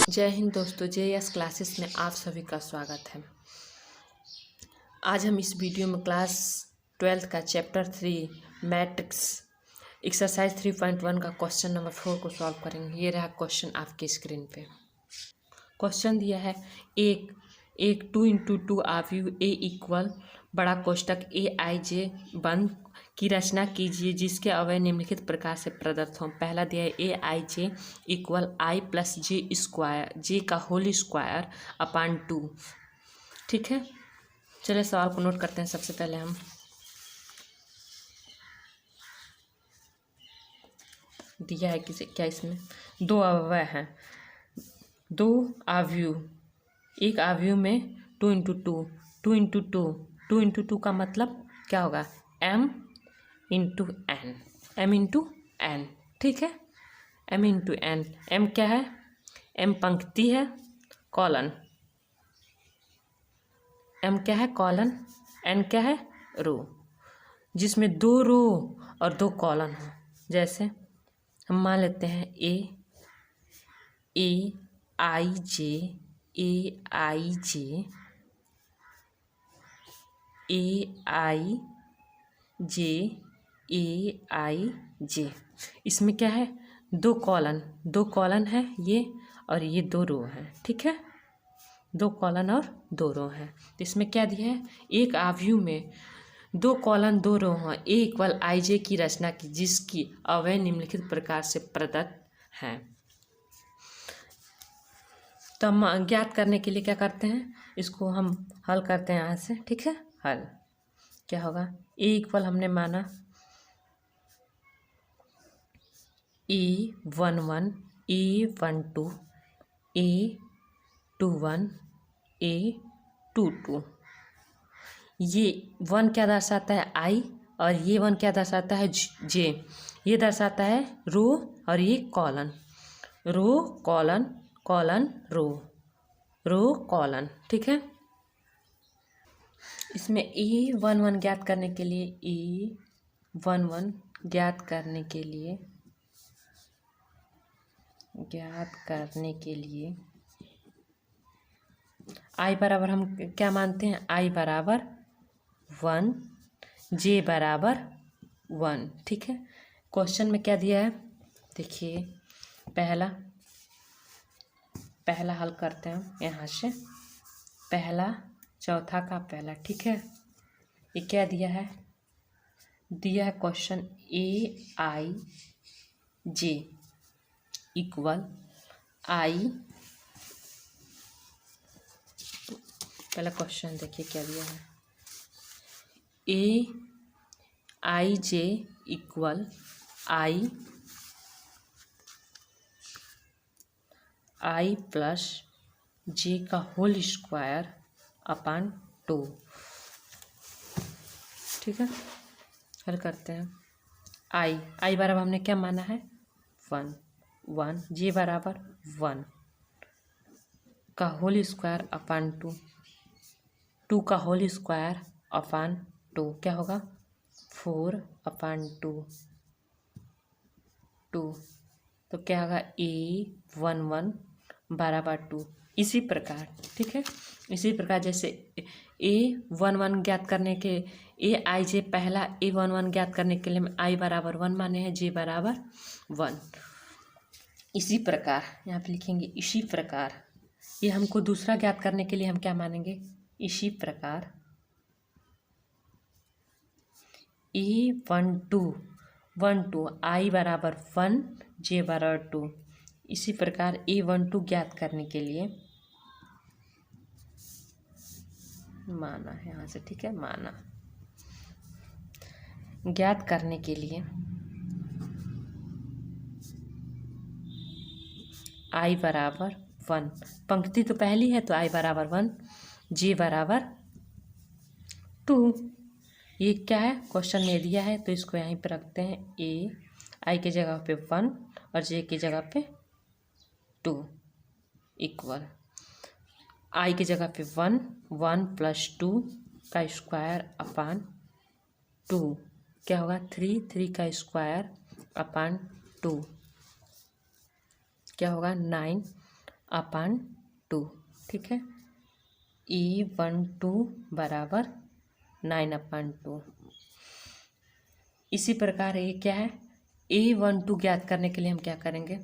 जय हिंद दोस्तों, JS classes में आप सभी का स्वागत है। आज हम इस वीडियो में क्लास 12th का चैप्टर 3 मैट्रिक्स एक्सरसाइज 3.1 का क्वेश्चन नंबर 4 को सॉल्व करेंगे। ये रहा क्वेश्चन आपकी स्क्रीन पे। क्वेश्चन दिया है एक 2 इंटू 2 आव्यूह ए इक्वल बड़ा कोष्टक AIJ बंद की रचना कीजिए जिसके अवयव निम्नलिखित प्रकार से प्रदत्त हों। पहला दिया है AIJ equal I plus J square, J का होल स्क्वायर अपान 2। ठीक है, चलिए सवाल को नोट करते हैं। सबसे पहले हम दिया है किसी क्या, इसमें दो अवयव हैं, दो आव्यूह, एक आव्यूह में 2 इंटू 2, 2 इंटू 2, 2 इंटू 2 का मतलब क्या होगा, m into N, m into N. ठीक है, m इंटू एन। m क्या है, m पंक्ति है, कॉलन, m क्या है कॉलन, n क्या है रो, जिसमें 2 रो और 2 कॉलन हो। जैसे हम मान लेते हैं AIJ इसमें क्या है, 2 कॉलन है ये, और ये 2 रो है। ठीक है, 2 कॉलन और 2 रो है। तो इसमें क्या दिया है, एक आव्यूह में 2 कॉलन 2 रो हैं, A इक्वल IJ की रचना की जिसकी अवयव निम्नलिखित प्रकार से प्रदत्त हैं। तो हम ज्ञात करने के लिए क्या करते हैं, इसको हम हल करते हैं यहाँ से। ठीक है, हल क्या होगा, A इक्वल हमने माना A11, A12, A21, A22। ये 1 क्या दर्शाता है I, और ये 1 क्या दर्शाता है J। ये दर्शाता है रो और ये कॉलन, रो कॉलन, कॉलन रो, रो कॉलन। ठीक है, इसमें A11 ज्ञात करने के लिए, A11 ज्ञात करने के लिए I बराबर हम क्या मानते हैं, I बराबर 1, J बराबर 1। ठीक है, क्वेश्चन में क्या दिया है, देखिए पहला हल करते हैं यहाँ से, पहला चौथा का पहला। ठीक है, ये क्या दिया है क्वेश्चन AIJ इक्वल I, पहला क्वेश्चन देखिए क्या दिया है, AIJ equal I plus J का होल स्क्वायर अपान 2। ठीक है, हल करते हैं। I बराबर हमने क्या माना है 1, J बराबर 1 का होल स्क्वायर अपान 2, 2 का होल स्क्वायर अपान 2 क्या होगा 4 अपान 2। तो क्या होगा A11 बराबर 2। इसी प्रकार, ठीक है, इसी प्रकार जैसे A11 ज्ञात करने के AIJ पहला A11 ज्ञात करने के लिए I बराबर 1 माने हैं, J बराबर 1। इसी प्रकार यहाँ पे लिखेंगे, इसी प्रकार ये हमको दूसरा ज्ञात करने के लिए हम क्या मानेंगे, इसी प्रकार A12 I बराबर 1, J बराबर 2। इसी प्रकार A12 ज्ञात करने के लिए माना है यहाँ से। ठीक है, माना ज्ञात करने के लिए I बराबर 1, पंक्ति तो पहली है तो I बराबर 1, J बराबर 2। ये क्या है, क्वेश्चन में दिया है तो इसको यहीं पर रखते हैं, I की जगह पे 1 और J की जगह पे 2 इक्वल I की जगह पे 1 प्लस 2 का स्क्वायर अपान 2 क्या होगा 3 का स्क्वायर अपान 2 क्या होगा 9 अपान 2, ठीक है। A12 बराबर 9/2। इसी प्रकार ये क्या है, A12 ज्ञात करने के लिए हम क्या करेंगे,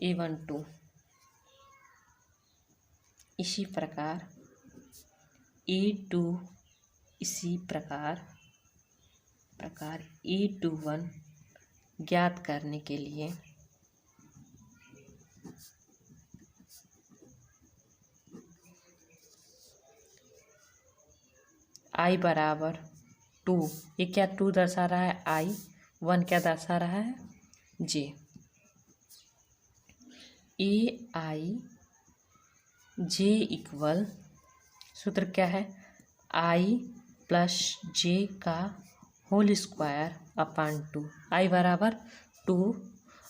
A12 इसी प्रकार A2 इसी प्रकार A21 ज्ञात करने के लिए I बराबर 2, ये क्या 2 दर्शा रहा है, I 1 क्या दर्शा रहा है, J। AI J इक्वल, सूत्र क्या है, I प्लस J का होल स्क्वायर अपान 2। I बराबर 2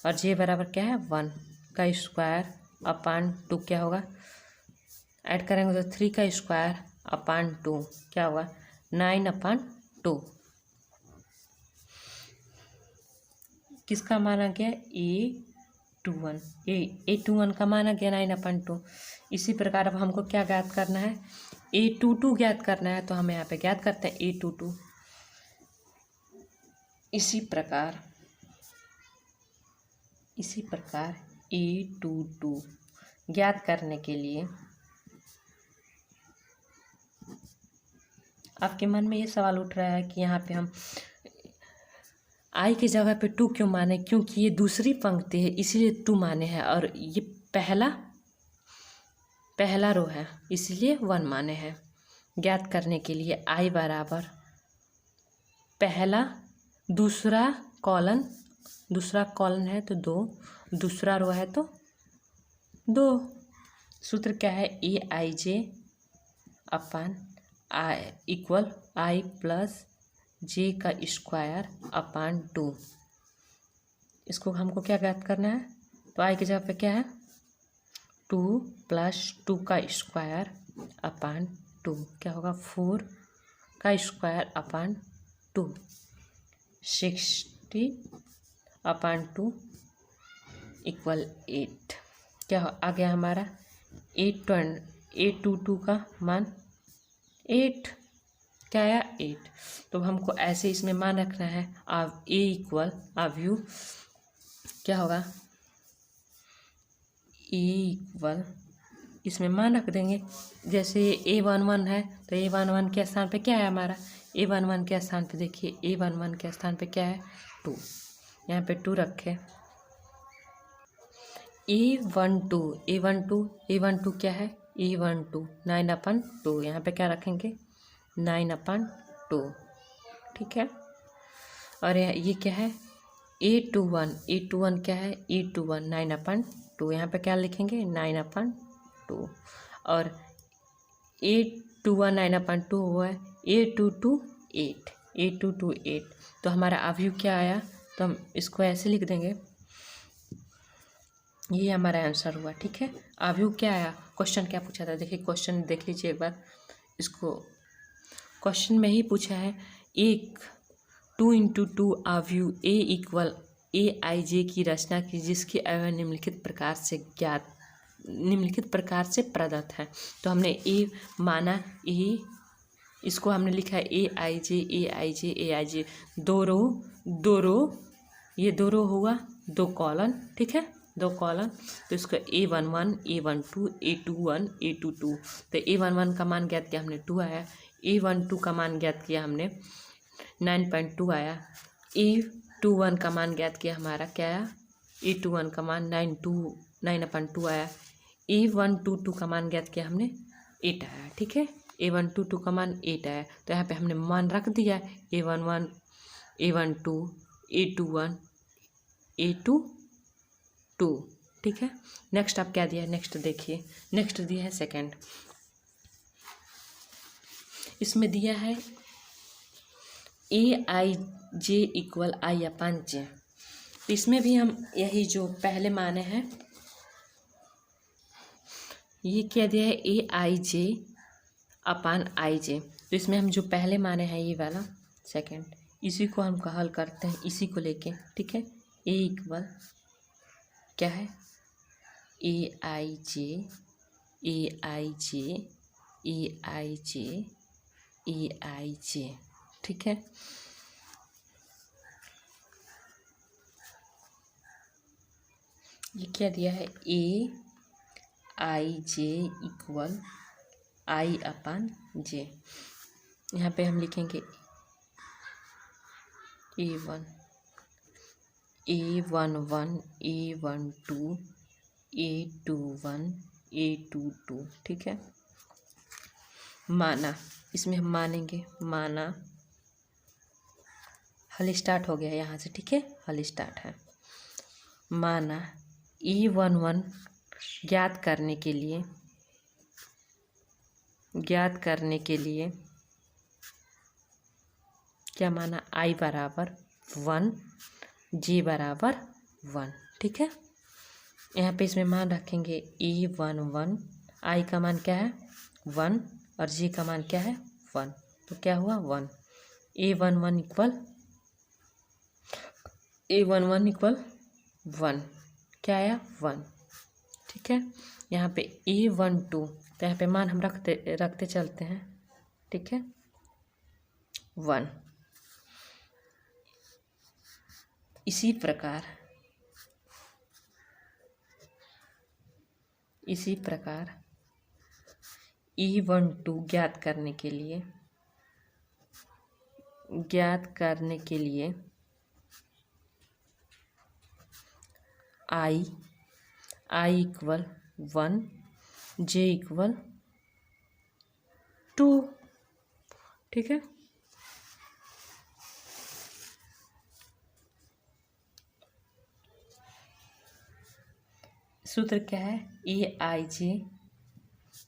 और J बराबर क्या है, 1 का स्क्वायर अपान 2 क्या होगा, ऐड करेंगे तो 3 का स्क्वायर अपान 2 क्या होगा, 9/2। किसका माना गया, A21 का माना गया 9/2। इसी प्रकार अब हमको क्या ज्ञात करना है, A22 ज्ञात करना है, तो हम यहाँ पे ज्ञात करते हैं A22। इसी प्रकार A22 ज्ञात करने के लिए आपके मन में ये सवाल उठ रहा है कि यहाँ पे हम I की जगह पे 2 क्यों माने, क्योंकि ये दूसरी पंक्ति है इसलिए 2 माने हैं, और ये पहला रो है इसलिए 1 माने हैं। ज्ञात करने के लिए I बराबर पहला दूसरा कॉलन है तो 2, दूसरा रो है तो 2। सूत्र क्या है, AIJ upon I equal I plus J का स्क्वायर अपान 2। इसको हमको क्या ज्ञात करना है, तो I की जगह पे क्या है, 2 प्लस 2 का स्क्वायर अपान 2 क्या होगा, 4 का स्क्वायर अपान 2, 60 अपान 2 इक्वल 8। क्या आ गया हमारा, A22 का मान 8, क्या आया 8। तो हमको ऐसे इसमें मान रखना है, अब A इक्वल अवयु क्या होगा, A इक्वल इसमें मान रख देंगे, जैसे A11 है तो A11 के स्थान पे क्या है हमारा, A11 के स्थान पे देखिए, A11 के स्थान पे क्या है 2, यहाँ पे 2 रखे। A12 क्या है, A12 9/2, यहाँ पे क्या रखेंगे 9/2, ठीक है। और ये क्या है, A21 क्या है, A21 9/2, यहाँ पे क्या लिखेंगे 9/2, और A21 9/2 हुआ है A22 8, तो हमारा अवयव क्या आया, तो हम इसको ऐसे लिख देंगे, ये हमारा आंसर हुआ, ठीक है। अवयव क्या आया, क्वेश्चन क्या पूछा था, देखिए क्वेश्चन देख लीजिए एक बार, इसको क्वेश्चन में ही पूछा है, एक 2 × 2 अवयव A इक्वल AIJ की रचना की जिसकी अवयव निम्नलिखित प्रकार से प्रदत्त है। तो हमने A माना, A इसको हमने लिखा है AIJ, 2 रो, ये 2 रो हुआ, 2 कॉलन, ठीक है, 2 कॉलन। तो इसको A11 A12 A21 A22, तो A11 का मान ज्ञात किया हमने 2 आया, A12 का मान ज्ञात किया हमने 9/2 आया, A21 का मान ज्ञात किया हमारा क्या आया, A21 का मान 9/2 आया, A122 का मान ज्ञात किया हमने 8 आया, ठीक है। A122 का मान 8 आया, तो यहाँ पे हमने मान रख दिया, A11 A12 A21 A22, ठीक है। नेक्स्ट आप क्या दिया है, नेक्स्ट देखिए, नेक्स्ट दिया है सेकंड, इसमें दिया है AIJ इक्वल I/J। तो इसमें भी हम यही जो पहले माने हैं, ये क्या दिया है AIJ अपान IJ, तो इसमें हम जो पहले माने हैं ये वाला सेकंड, इसी को हम हल करते हैं, इसी को लेके, ठीक है। A इक्वल क्या है ए आई जे ए आई जे ए आई जे ए आई जे। ठीक है, ये क्या दिया है, ए आई जे इक्वल आई अपन जे। यहाँ पे हम लिखेंगे A1 A11 A12 A21 A22। ठीक है, माना, इसमें हम मानेंगे, माना हल स्टार्ट हो गया यहाँ से। ठीक है, हल स्टार्ट है। माना E11 ज्ञात करने के लिए क्या माना, I बराबर 1 J बराबर 1। ठीक है, यहाँ पे इसमें मान रखेंगे E11, I का मान क्या है 1 और J का मान क्या है 1, तो क्या हुआ 1। A11 इक्वल 1, क्या आया 1। ठीक है, यहाँ पे A12, तो यहाँ पे मान हम रखते चलते हैं। ठीक है, 1। इसी प्रकार E12 ज्ञात करने के लिए I इक्वल 1 J इक्वल 2। ठीक है, सूत्र क्या है, ए आई जे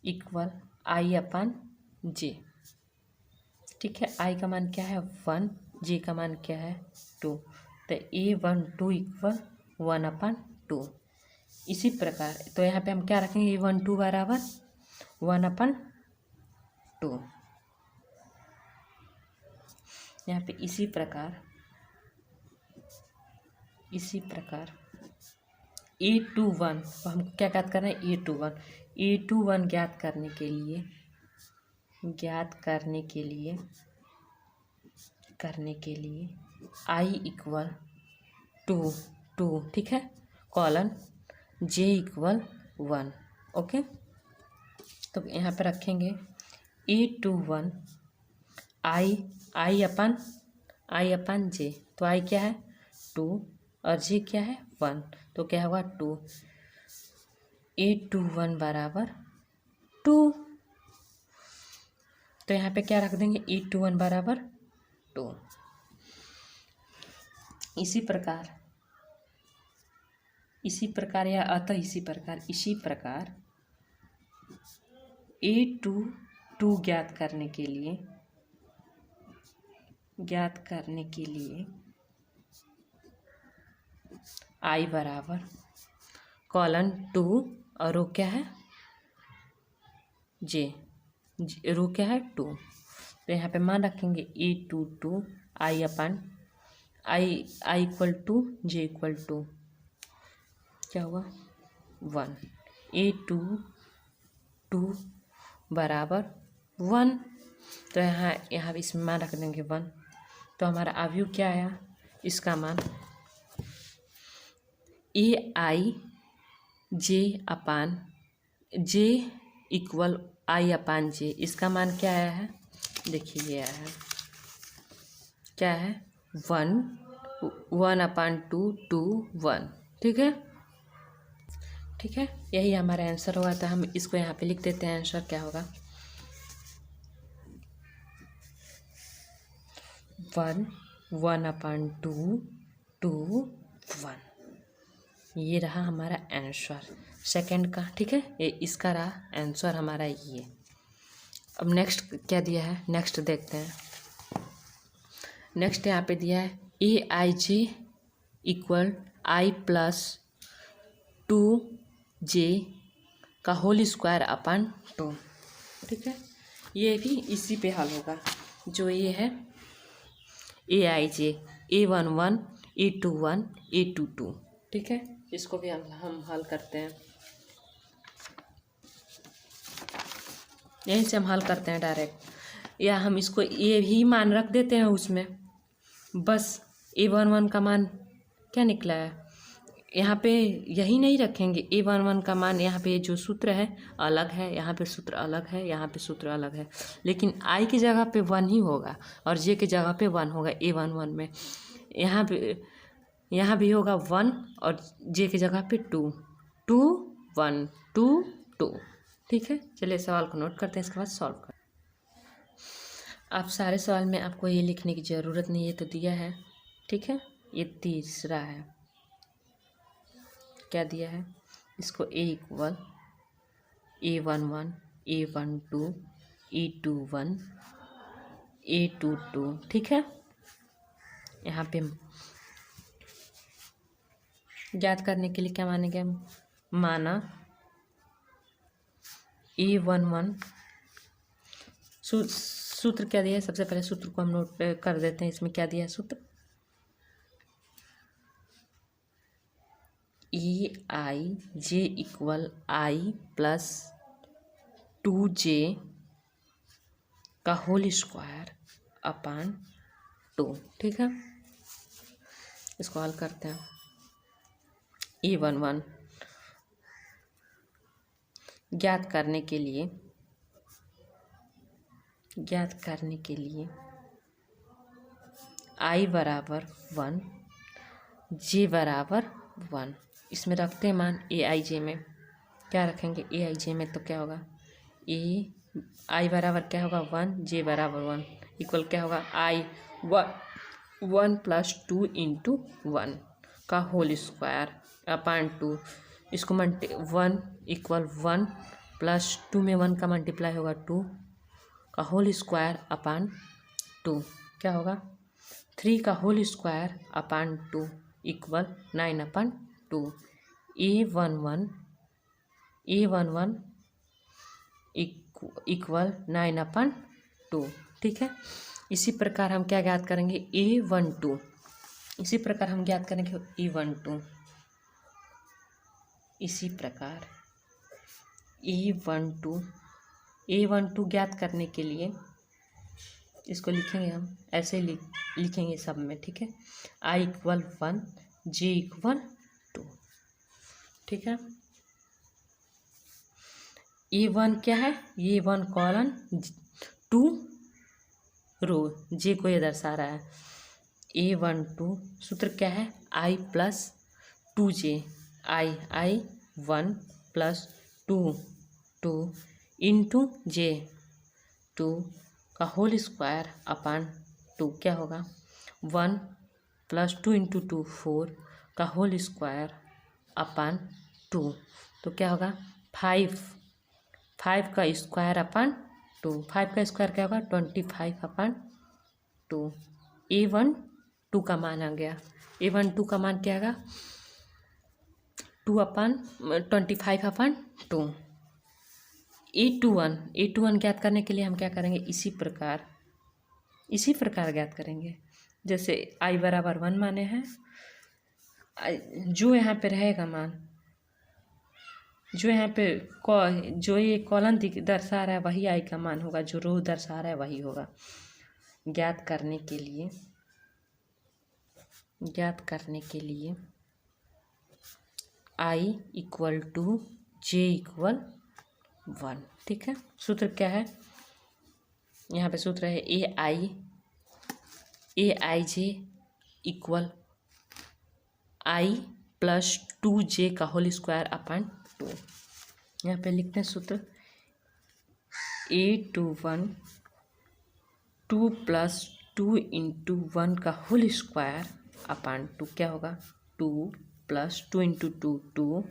इक्वल आई अपन जे। ठीक है, आई का मान क्या है 1, जे का मान क्या है 2, तो A12 इक्वल 1/2। इसी प्रकार तो यहाँ पे हम क्या रखेंगे, A12 बराबर 1/2। यहाँ पे इसी प्रकार A21, तो हम क्या ज्ञात कर रहे हैं, A21 ज्ञात करने के लिए I इक्वल 2। ठीक है, कॉलन J इक्वल 1। ओके, तो यहाँ पे रखेंगे A21 I अपन J, तो I क्या है 2 और J क्या है 1, तो क्या होगा 2। A21 बराबर 2, तो यहाँ पे क्या रख देंगे, A21 बराबर 2। इसी प्रकार A22 ज्ञात करने के लिए I बराबर कॉलन 2 और रो क्या है J, रो क्या है 2, तो यहाँ पे मान रखेंगे A22 I equal 2 J equal 2, क्या हुआ 1। A22 बराबर 1, तो यहाँ इसमें मान रख देंगे 1, तो हमारा अवयव क्या आया, इसका मान J इक्वल I/J, इसका मान क्या आया है, देखिए ये आया है, क्या है 1/2 2 1। ठीक है, यही हमारा आंसर होगा। तो हम इसको यहाँ पे लिख देते हैं, आंसर क्या होगा 1/2 2 1। ये रहा हमारा आंसर सेकंड का। ठीक है, ये इसका रहा आंसर हमारा ये। अब नेक्स्ट क्या दिया है, नेक्स्ट देखते हैं। नेक्स्ट यहाँ पे दिया है AIJ equal I plus 2J का होल स्क्वायर अपन 2। ठीक है, ये भी इसी पे हल होगा, जो ये है AIJ A11 A21 A22। ठीक है, इसको भी हम हल करते हैं। यहीं से हम हल करते हैं डायरेक्ट, या हम इसको ए भी मान रख देते हैं उसमें, बस A11 का मान क्या निकला है यहाँ पे यही नहीं रखेंगे। A11 का मान यहाँ पे जो सूत्र है अलग है, यहाँ पे सूत्र अलग है, यहाँ पे सूत्र अलग है, लेकिन I की जगह पे 1 ही होगा और J की जगह पे 1 होगा A11 में। यहाँ भी होगा 1 और J की जगह पे 2 2 1 2 2। ठीक है, चलिए सवाल को नोट करते हैं, इसके बाद सॉल्व करते हैं। आप सारे सवाल में आपको ये लिखने की ज़रूरत नहीं है, तो दिया है। ठीक है, ये तीसरा है, क्या दिया है, इसको A = A11 A12 A21 A22। ठीक है, यहाँ पे ज्ञात करने के लिए क्या मानेंगे हम, माना A11 सूत्र क्या दिया है, सबसे पहले सूत्र को हम नोट कर देते हैं। इसमें क्या दिया है सूत्र, EIJ = I + 2J का होल स्क्वायर अपान 2। ठीक है, इसको हल करते हैं। A11 ज्ञात करने के लिए I = 1 J = 1, इसमें रखते हैं मान AIJ में। क्या रखेंगे AIJ में, तो क्या होगा I बराबर क्या होगा 1 J = 1 इक्वल क्या होगा I 1 + 2 × 1 का होल स्क्वायर अपान 2। इसको 1 = 1 + 2 में 1 का मल्टीप्लाई होगा 2 का होल स्क्वायर अपान 2। क्या होगा 3 का होल स्क्वायर अपान 2 = 9/2। A11 = 9/2। ठीक है, इसी प्रकार हम क्या ज्ञात करेंगे A12, इसी प्रकार हम ज्ञात करेंगे A12, इसी प्रकार A12 ज्ञात करने के लिए इसको लिखेंगे हम ऐसे लिखेंगे सब में। ठीक है, I = 1 J = 2। ठीक है, A1 क्या है, A1 कॉलन 2 रो, J को ये दर्शा रहा है। A12 सूत्र क्या है I + 2J I 1 + 2 2 × J 2 का होल स्क्वायर अपान 2। क्या होगा 1 + 2 × 2 4 का होल स्क्वायर अपान 2। तो क्या होगा 5 का स्क्वायर अपान 2। 5 का स्क्वायर क्या होगा 25/2। A12 का मान आ गया। A12 का मान क्या होगा 2/25/2। A21 ज्ञात करने के लिए हम क्या करेंगे, इसी प्रकार ज्ञात करेंगे। जैसे I = 1 माने हैं, जो यहाँ पे रहेगा मान, जो यहाँ पे जो ये कॉलन दर्शा रहा है वही I का मान होगा, जो रो दर्शा रहा है वही होगा। ज्ञात करने के लिए I = J = 1। ठीक है, सूत्र क्या है, यहाँ पे सूत्र है AIJ = I + 2J का होल स्क्वायर अपान 2। यहाँ पे लिखते हैं सूत्र A21 2 + 2 × 1 का होल स्क्वायर अपान 2। क्या होगा 2 + 2 × 2 2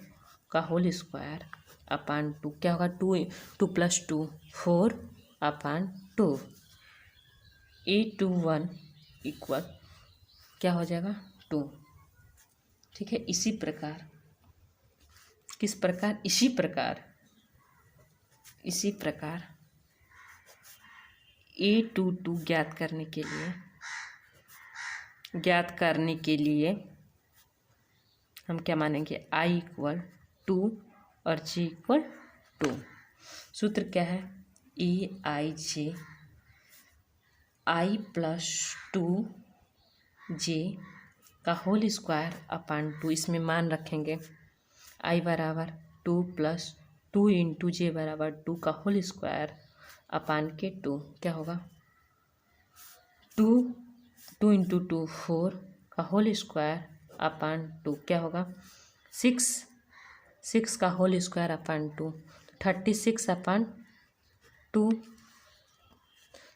का होल स्क्वायर अपान 2। क्या होगा 2 + 2 4/2। A21 = क्या हो जाएगा 2। ठीक है, इसी प्रकार किस प्रकार, इसी प्रकार A22 ज्ञात करने के लिए हम क्या मानेंगे I = 2 और J = 2। सूत्र क्या है EIJ I प्लस 2J का होल स्क्वायर अपान 2, इसमें मान रखेंगे I बराबर 2 प्लस 2 इंटू J बराबर 2 का होल स्क्वायर अपान के 2। क्या होगा 2 इंटू 2 4 का होल स्क्वायर अपान 2। क्या होगा 6 का होल स्क्वायर अपान 2, 36 अपान 2।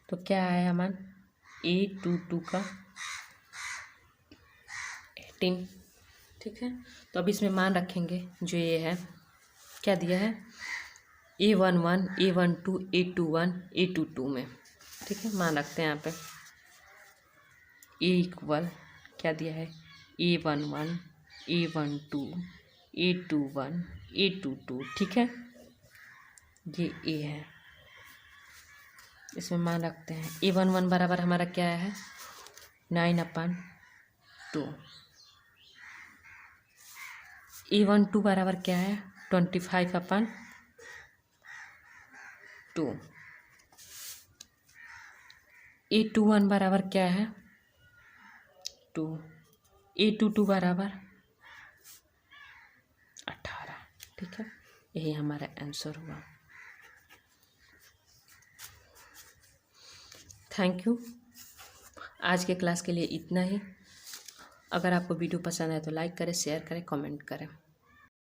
तो क्या आया मान A22 का 18। ठीक है, तो अब इसमें मान रखेंगे जो ये है, क्या दिया है A11 A12 A21 A22 में। ठीक है, मान रखते हैं यहाँ पे A इक्वल क्या दिया है A11 A12 A21 A22। ठीक है, ये A है, इसमें मान रखते हैं A11 बराबर हमारा क्या है 9/2। A12 बराबर क्या है 25/2। A21 बराबर क्या है 2। A22 बराबर 18। ठीक है, यही हमारा आंसर हुआ। Thank you. आज के क्लास के लिए इतना ही। अगर आपको वीडियो पसंद आए तो लाइक करें, शेयर करें, कमेंट करें।